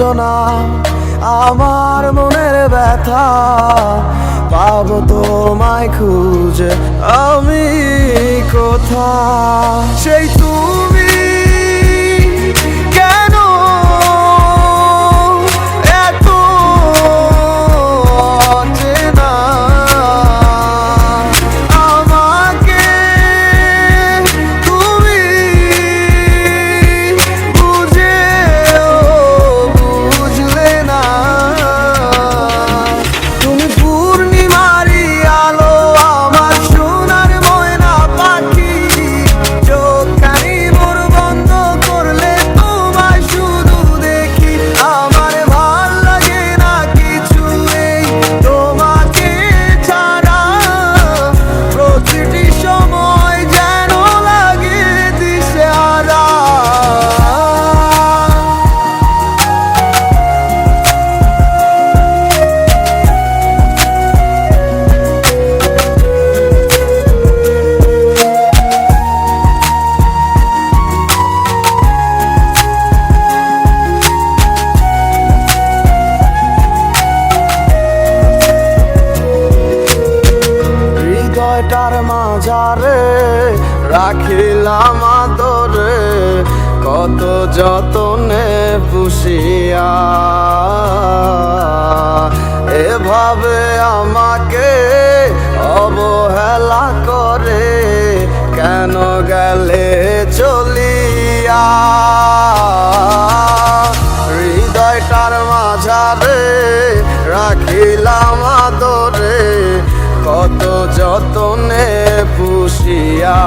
বেদনা আমার মনের ব্যথা, পাবো তোমায় খুঁজে আমি কোথা। সেই তুমি কেন এত অচেনা, আমাকে তুমি বুঝলে না। তুমি পূর্ণিমারি আলো আমার সোনার ময়না পাখি, চোখখানি মোর বন্ধ করলে তোমায় শুধু দেখি। আমার ভাল লাগে না কিছু এই তোমাকে ছাড়া, প্রতিটি সময় যেন লাগে দিশেহারা। হৃদয়টার মাঝারে রাখিলাম আদরে, কত যতনে পুষিয়া। এভাবে আমাকে অবহেলা করে কেন গেলে চলিয়া। হৃদয়টার মাঝারে রাখিলাম আদরে, কত যতনে পুষিয়া।